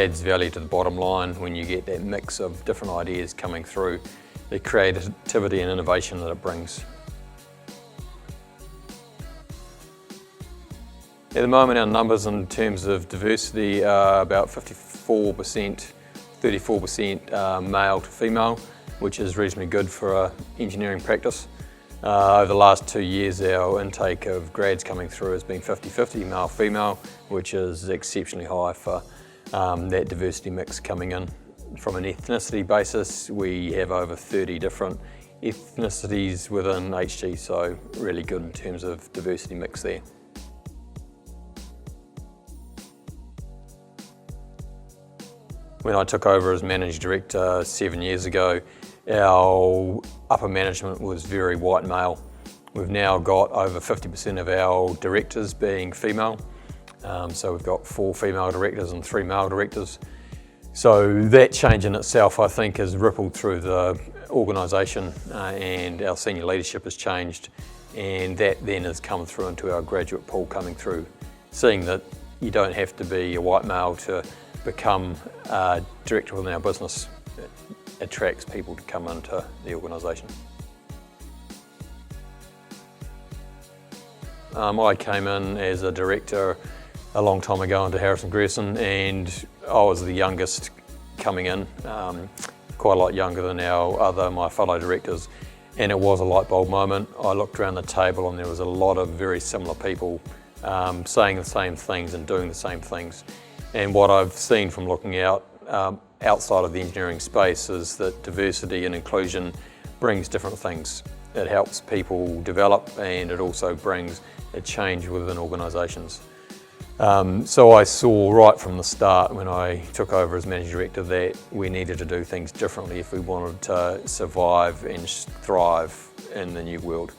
adds value to the bottom line when you get that mix of different ideas coming through, the creativity and innovation that it brings. At the moment, our numbers in terms of diversity are about 54%, 34% male to female, which is reasonably good for an engineering practice. Over the last 2 years, our intake of grads coming through has been 50-50 male-female, which is exceptionally high for that diversity mix coming in. From an ethnicity basis, we have over 30 different ethnicities within HG, so really good in terms of diversity mix there. When I took over as Managing Director 7 years ago, our upper management was very white male. We've now got over 50% of our directors being female. So we've got 4 female directors and 3 male directors. So that change in itself, I think, has rippled through the organisation and our senior leadership has changed, and that then has come through into our graduate pool coming through, seeing that you don't have to be a white male to become a director within our business. It attracts people to come into the organisation. I came in as a director a long time ago into Harrison Grierson, and I was the youngest coming in, quite a lot younger than my fellow directors, and it was a light bulb moment. I looked around the table and there was a lot of very similar people saying the same things and doing the same things. And what I've seen from looking out outside of the engineering space is that diversity and inclusion brings different things. It helps people develop, and it also brings a change within organisations. So I saw right from the start when I took over as Managing Director that we needed to do things differently if we wanted to survive and thrive in the new world.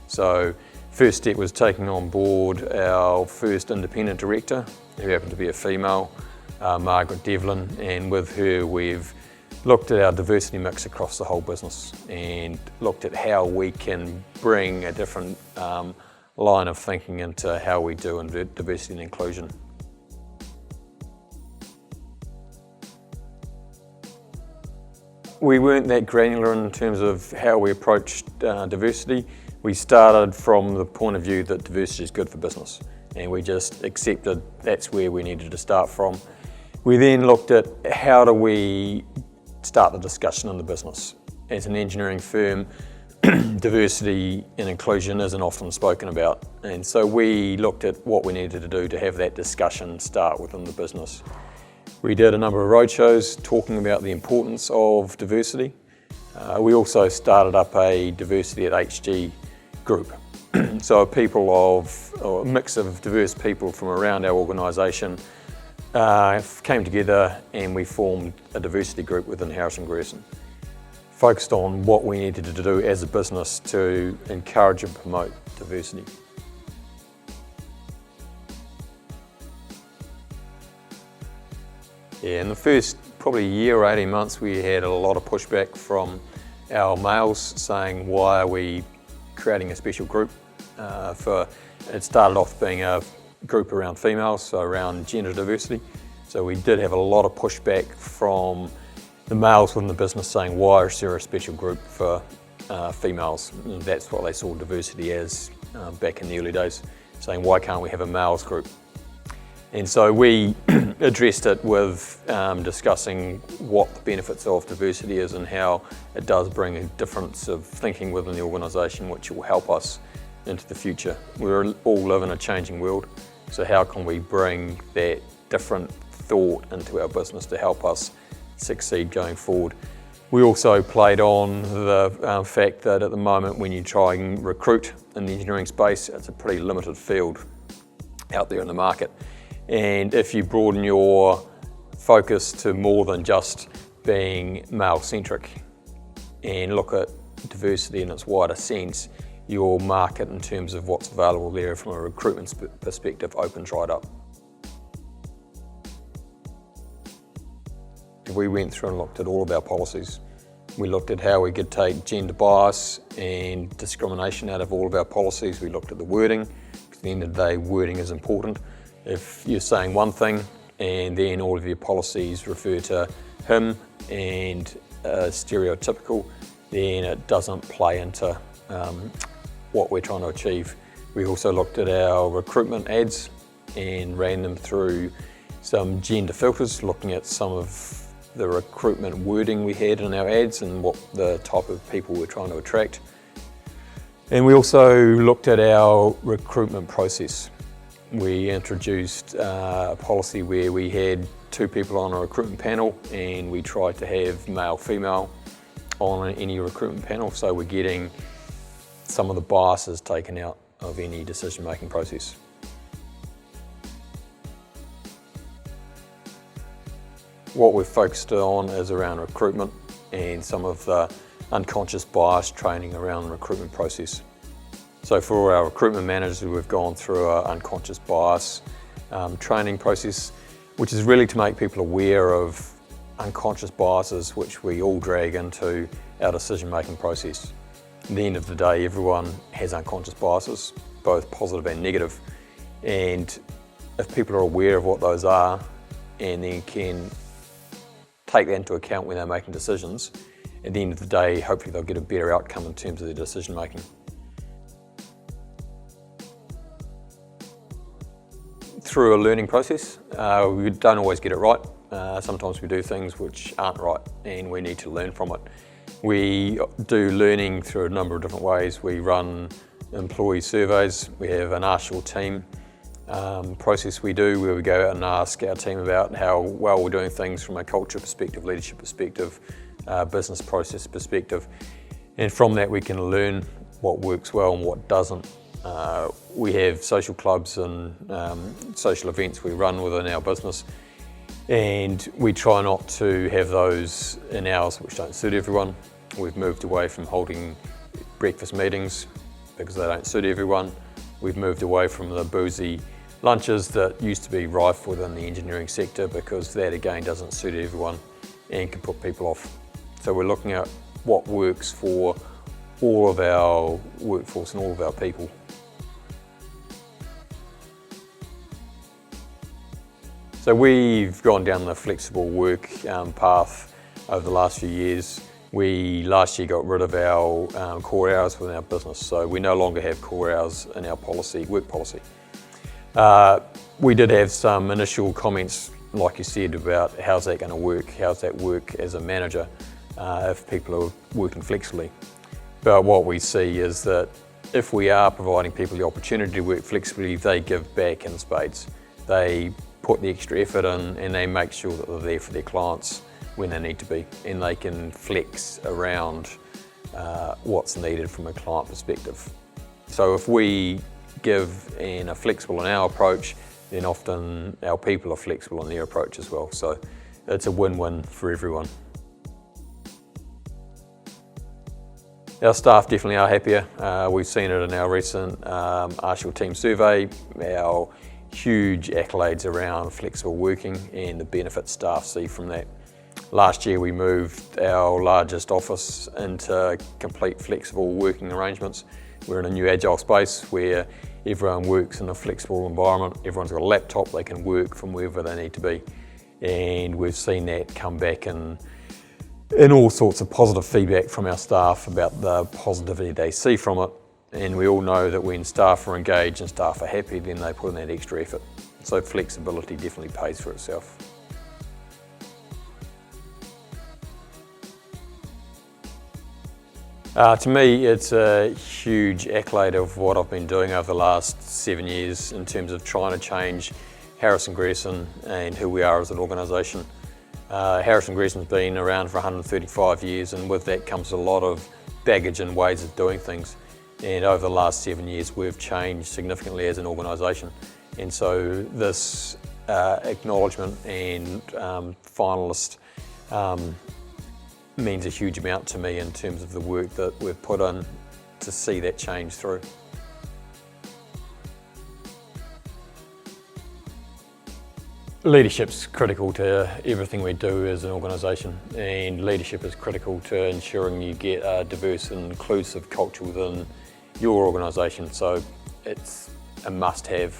So first step was taking on board our first independent director, who happened to be a female, Margaret Devlin, and with her we've looked at our diversity mix across the whole business and looked at how we can bring a different line of thinking into how we do in diversity and inclusion. We weren't that granular in terms of how we approached diversity. We started from the point of view that diversity is good for business, and we just accepted that's where we needed to start from. We then looked at how do we start the discussion in the business. As an engineering firm, diversity and inclusion isn't often spoken about, and so we looked at what we needed to do to have that discussion start within the business. We did a number of roadshows talking about the importance of diversity. We also started up a diversity at HG group. So a mix of diverse people from around our organisation came together and we formed a diversity group within Harrison Grierson, focused on what we needed to do as a business to encourage and promote diversity. Yeah, in the first probably year or 18 months we had a lot of pushback from our males saying, why are we creating a special group? It started off being a group around females, so around gender diversity. So we did have a lot of pushback from the males within the business saying, why is there a special group for females? And that's what they saw diversity as back in the early days, saying why can't we have a males group? And so we addressed it with discussing what the benefits of diversity is and how it does bring a difference of thinking within the organisation, which will help us into the future. We all live in a changing world, so how can we bring that different thought into our business to help us succeed going forward? We also played on the fact that at the moment when you try and recruit in the engineering space, it's a pretty limited field out there in the market. And if you broaden your focus to more than just being male-centric and look at diversity in its wider sense, your market in terms of what's available there from a recruitment perspective opens right up. We went through and looked at all of our policies. We looked at how we could take gender bias and discrimination out of all of our policies. We looked at the wording, because at the end of the day, wording is important. If you're saying one thing and then all of your policies refer to him and stereotypical, then it doesn't play into what we're trying to achieve. We also looked at our recruitment ads and ran them through some gender filters, looking at some of the recruitment wording we had in our ads and what the type of people we're trying to attract. And we also looked at our recruitment process. We introduced a policy where we had 2 people on a recruitment panel, and we tried to have male-female on any recruitment panel, so we're getting some of the biases taken out of any decision-making process. What we've focused on is around recruitment and some of the unconscious bias training around the recruitment process. So for our recruitment managers, we've gone through an unconscious bias training process, which is really to make people aware of unconscious biases which we all drag into our decision-making process. At the end of the day, everyone has unconscious biases, both positive and negative, and if people are aware of what those are and then can take that into account when they're making decisions, at the end of the day, hopefully they'll get a better outcome in terms of their decision making. Through a learning process, we don't always get it right. Sometimes we do things which aren't right and we need to learn from it. We do learning through a number of different ways. We run employee surveys. We have an Ask Your Team process we do where we go out and ask our team about how well we're doing things from a culture perspective, leadership perspective, business process perspective. And from that we can learn what works well and what doesn't. We have social clubs and social events we run within our business, and we try not to have those in hours which don't suit everyone. We've moved away from holding breakfast meetings because they don't suit everyone. We've moved away from the boozy lunches that used to be rife within the engineering sector because that again doesn't suit everyone and can put people off. So we're looking at what works for all of our workforce and all of our people. So we've gone down the flexible work path over the last few years. We last year got rid of our core hours within our business, so we no longer have core hours in our policy, work policy. We did have some initial comments, like you said, about how's that going to work, how's that work as a manager if people are working flexibly. But what we see is that if we are providing people the opportunity to work flexibly, they give back in spades. They put the extra effort in and they make sure that they're there for their clients when they need to be, and they can flex around what's needed from a client perspective. So if we give and are flexible in our approach, then often our people are flexible in their approach as well. So it's a win-win for everyone. Our staff definitely are happier. We've seen it in our recent Ask Your Team survey, our huge accolades around flexible working and the benefits staff see from that. Last year we moved our largest office into complete flexible working arrangements. We're in a new agile space where everyone works in a flexible environment. Everyone's got a laptop, they can work from wherever they need to be. And we've seen that come back in all sorts of positive feedback from our staff about the positivity they see from it. And we all know that when staff are engaged and staff are happy, then they put in that extra effort. So flexibility definitely pays for itself. To me, it's a huge accolade of what I've been doing over the last 7 years in terms of trying to change Harrison Grierson and who we are as an organisation. Harrison Grierson's been around for 135 years, and with that comes a lot of baggage and ways of doing things. And over the last 7 years, we've changed significantly as an organisation. And so this acknowledgement and finalist means a huge amount to me in terms of the work that we've put in to see that change through. Leadership's critical to everything we do as an organisation, and leadership is critical to ensuring you get a diverse and inclusive culture within your organisation, so it's a must-have.